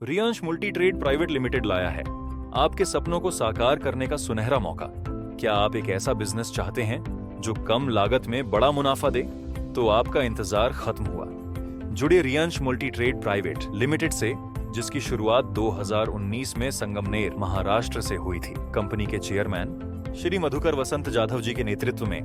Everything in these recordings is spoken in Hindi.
Riyansh multi trade private limited लाया है आपके सपनों को साकार करने का सुनहरा मौका। क्या आप एक ऐसा बिजनेस चाहते हैं जो कम लागत में बड़ा मुनाफा दे? तो आपका इंतजार खत्म हुआ। जुड़े Riyansh multi trade private limited से, जिसकी शुरुआत 2019 में संगमनेर, महाराष्ट्र से हुई थी। कंपनी के चेयरमैन श्री मधुकर वसंत जाधव जी के नेतृत्व में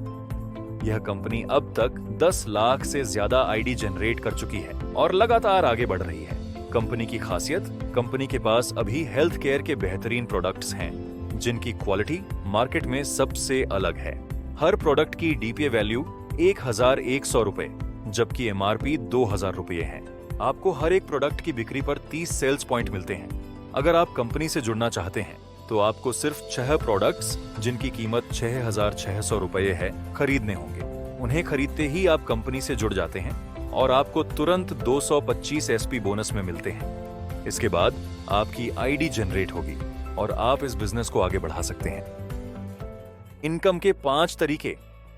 यह कंपनी अब तक 10 लाख से ज्यादा आईडी जनरेट कर चुकी है और लगातार आगे बढ़ रही है। कंपनी की खासियत, कंपनी के पास अभी हेल्थ केयर के बेहतरीन प्रोडक्ट्स हैं, जिनकी क्वालिटी मार्केट में सबसे अलग है। हर प्रोडक्ट की डीपीए वैल्यू 1100 रुपए, जबकि एमआरपी 2000 रुपए है। आपको हर एक प्रोडक्ट की बिक्री पर 30 सेल्स पॉइंट मिलते हैं। अगर आप कंपनी से जुड़ना चाहते हैं तो आपको सिर्फ 6 प्रोडक्ट्स, जिनकी कीमत 6600 रुपए है, खरीदने होंगे। उन्हें खरीदते ही आप कंपनी से जुड़ जाते हैं और आपको तुरंत 225 एसपी बोनस में मिलते हैं। इसके बाद आपकी आईडी जनरेट होगी और आप इस बिजनेस को आगे बढ़ा सकते हैं। इनकम के 5 तरीके,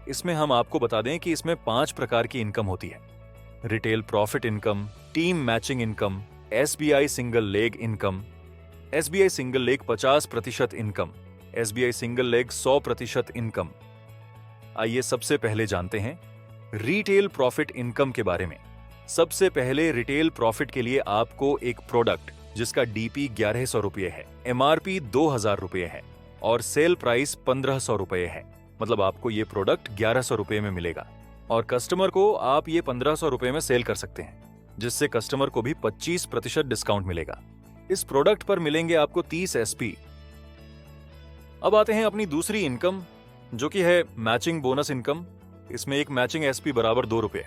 इसमें हम आपको बता दें कि इसमें 5 प्रकार की इनकम होती है। Retail profit income, team matching income, SBI single leg income, SBI single leg 50% income, SBI single leg 100% income. आइए सबसे पहले जानते हैं रिटेल प्रॉफिट इनकम के बारे में। सबसे पहले रिटेल प्रॉफिट के लिए आपको एक प्रोडक्ट जिसका डीपी 1100 रुपये है, एमआरपी 2000 रुपये है और सेल प्राइस 1500 रुपये है, मतलब आपको ये प्रोडक्ट 1100 रुपये में मिलेगा और कस्टमर को आप ये 1500 रुपये में सेल कर सकते हैं, जिससे कस्टमर को भी 25% डिस्काउंट मिलेगा। इस प्रोडक्ट पर मिलेंगे आपको 30 एसपी। अब आते हैं अपनी दूसरी इनकम, जो कि है मैचिंग बोनस इनकम। इसमें एक मैचिंग एसपी बराबर 2 रुपये।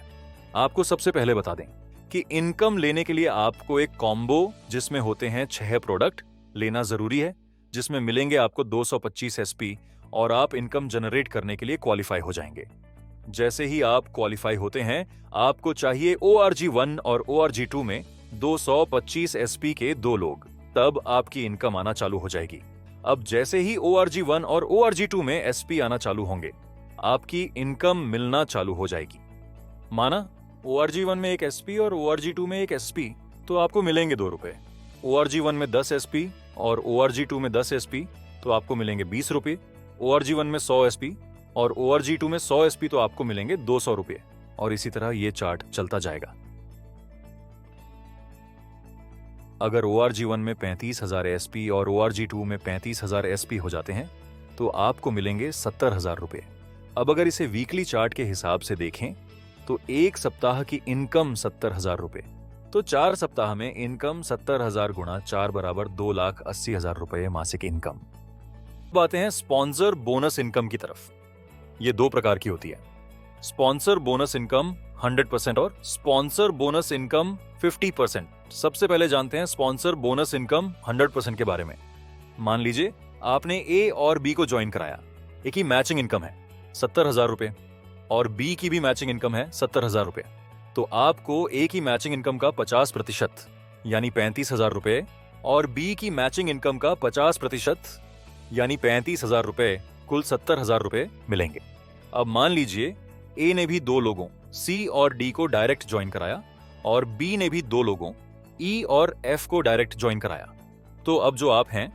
आपको सबसे पहले बता दें कि इनकम लेने के लिए आपको एक कॉम्बो जिसमें होते हैं 6 प्रोडक्ट लेना जरूरी है, जिसमें मिलेंगे आपको 225 एसपी और आप इनकम जनरेट करने के लिए क्वालिफाई हो जाएंगे। जैसे ही आप क्वालिफाई होते हैं, आपको चाहिए ORG1 और ORG2 में 225 एसपी के 2 लोग, तब आपकी इनकम आना चालू हो जाएगी। अब जैसे ही ORG1 और ORG2 में एसपी आना चालू होंगे, आपकी इनकम मिलना चालू हो जाएगी। माना ORG1 में एक एसपी और ORG2 में एक एसपी, तो आपको मिलेंगे 2 रुपए। ORG1 में 10 एसपी और ORG2 में 10 एसपी, तो आपको मिलेंगे 20 रुपये। ORG1 में 100 एसपी और ORG2 में 100 एसपी, तो आपको मिलेंगे 200 रुपये। और इसी तरह ये चार्ट चलता जाएगा। अगर ORG1 में 35,000 एसपी और ORG2 में 35,000 एसपी हो जाते हैं, तो आपको मिलेंगे 70,000 रुपये। अब अगर इसे वीकली चार्ट के हिसाब से देखें तो एक सप्ताह की इनकम 70,000 रुपये, तो 4 सप्ताह में इनकम 70,000 गुणा 4 बराबर 2,80,000 रुपये मासिक इनकम। अब आते हैं स्पॉन्सर बोनस इनकम की तरफ। ये 2 प्रकार की होती है, स्पॉन्सर बोनस इनकम 100% और स्पॉन्सर बोनस इनकम 50%। सबसे पहले जानते हैं स्पॉन्सर बोनस इनकम 100% के बारे में। मान लीजिए आपने ए और बी को ज्वाइन कराया, एक ही मैचिंग इनकम है 70,000 रुपये और बी की भी मैचिंग इनकम है 70,000 रुपये, तो आपको ए की मैचिंग इनकम का 50% यानी 35,000 रुपये और बी की मैचिंग इनकम का 50% यानी 35,000 रुपये, कुल 70,000 रुपये मिलेंगे। अब मान लीजिए ए ने भी 2 लोगों सी और डी को डायरेक्ट ज्वाइन कराया और बी ने भी 2 लोगों ई और एफ को डायरेक्ट ज्वाइन कराया, तो अब जो आप हैं,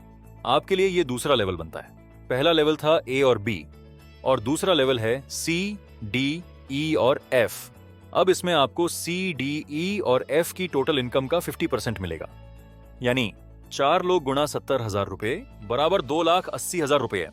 आपके लिए ये दूसरा लेवल बनता है। पहला लेवल था ए और बी और दूसरा लेवल है सी, डी, ई और एफ। अब इसमें आपको सी, डी, ई और एफ की टोटल इनकम का 50% मिलेगा, यानी 4 लोग गुणा 70,000 रुपये बराबर 2,80,000 रुपये।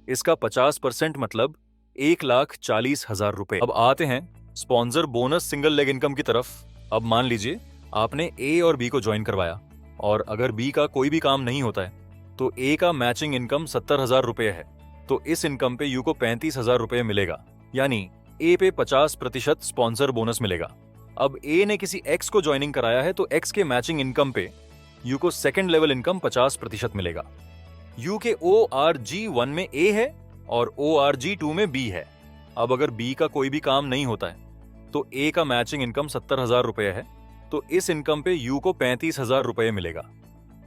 इसका 50% मतलब 1,40,000 रुपये। अब आते हैं sponsor bonus single leg income की तरफ। अब मान लीजिए आपने ए और बी को ज्वाइन करवाया और अगर बी का कोई भी काम नहीं होता है, तो ए का मैचिंग इनकम 70,000 रुपये है, तो इस इनकम पे यू को 35,000 रुपये मिलेगा, यानी ए पे 50% स्पॉन्सर बोनस मिलेगा। अब ए ने किसी एक्स को ज्वाइनिंग कराया है, तो एक्स के मैचिंग इनकम पे यू को सेकंड लेवल इनकम 50% मिलेगा। यू के ORG1 में ए है और ORG2 में बी है। अब अगर बी का कोई भी काम नहीं होता है, तो ए का मैचिंग इनकम 70,000 रुपये है, तो इस इनकम पे यू को 35,000 रुपये मिलेगा,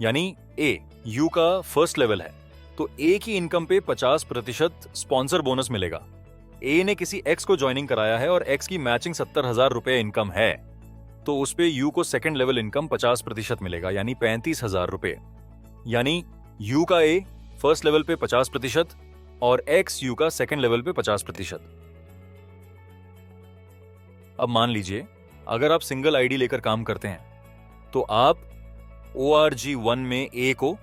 यानी ए यू का फर्स्ट लेवल है, तो ए की इनकम पे 50% स्पॉन्सर बोनस मिलेगा। ए ने किसी एक्स को ज्वाइनिंग कराया है और एक्स की मैचिंग 70,000 रुपये इनकम है, तो उस पे यू को सेकंड लेवल इनकम 50% मिलेगा, यानी 35,000 रुपए। यानी यू का ए फर्स्ट लेवल पे 50% और एक्स यू का सेकंड लेवल पे 50%। अब मान लीजिए अगर आप सिंगल आईडी लेकर काम करते हैं तो आप ORG1 में ए को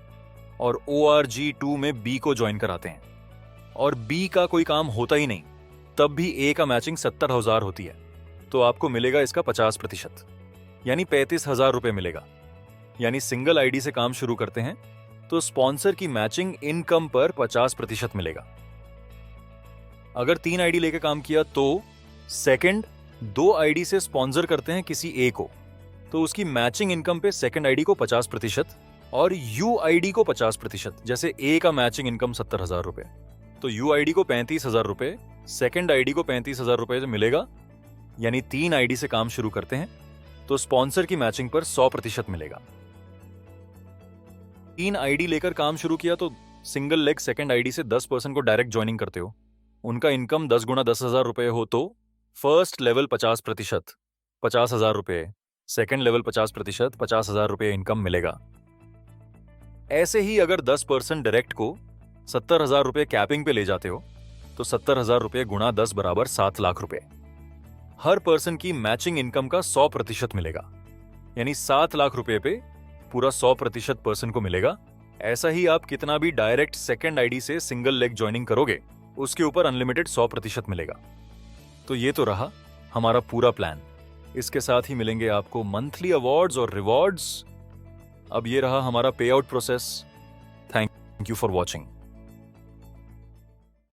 और ORG2 में बी को ज्वाइन कराते हैं और बी का कोई काम होता ही नहीं, तब भी ए का मैचिंग 70,000 होती है, तो आपको मिलेगा इसका 50%, यानी 35,000 रुपए मिलेगा। यानी सिंगल आईडी से काम शुरू करते हैं तो स्पॉन्सर की मैचिंग इनकम पर 50% मिलेगा। अगर 3 आईडी लेके काम किया तो सेकंड 2 आईडी से स्पॉन्सर करते हैं किसी ए को, तो उसकी मैचिंग इनकम पे सेकंड आईडी को 50% और यू आईडी को 50%। जैसे ए का मैचिंग इनकम 70,000 रुपए, तो यू आईडी को 35,000 रुपए, सेकंड आईडी को 35,000 रुपए मिलेगा। यानी 3 आईडी से काम शुरू करते हैं तो स्पॉन्सर की मैचिंग पर 100% मिलेगा। 3 आईडी लेकर काम शुरू किया तो सिंगल लेग सेकंड आईडी से 10% को डायरेक्ट ज्वाइनिंग करते हो, उनका इनकम 10 गुना 10,000 रुपए हो तो फर्स्ट लेवल 50%, 50,000 रुपए, सेकंड लेवल 50%, 50,000 रुपए इनकम मिलेगा। ऐसे ही अगर 10% डायरेक्ट को 70,000 रुपए कैपिंग पे ले जाते हो तो 70,000 रुपए गुणा 10 बराबर 7 लाख रुपए। हर पर्सन की मैचिंग इनकम का 100% मिलेगा, यानी 7 लाख रुपए पे पूरा 100% पर्सन को मिलेगा। ऐसा ही आप कितना भी डायरेक्ट सेकंड आईडी से सिंगल लेग ज्वाइनिंग करोगे उसके ऊपर अनलिमिटेड 100% मिलेगा। तो ये तो रहा हमारा पूरा प्लान। इसके साथ ही मिलेंगे आपको मंथली अवार्ड्स और रिवॉर्ड्स। अब ये रहा हमारा पे out process. Thank you for watching.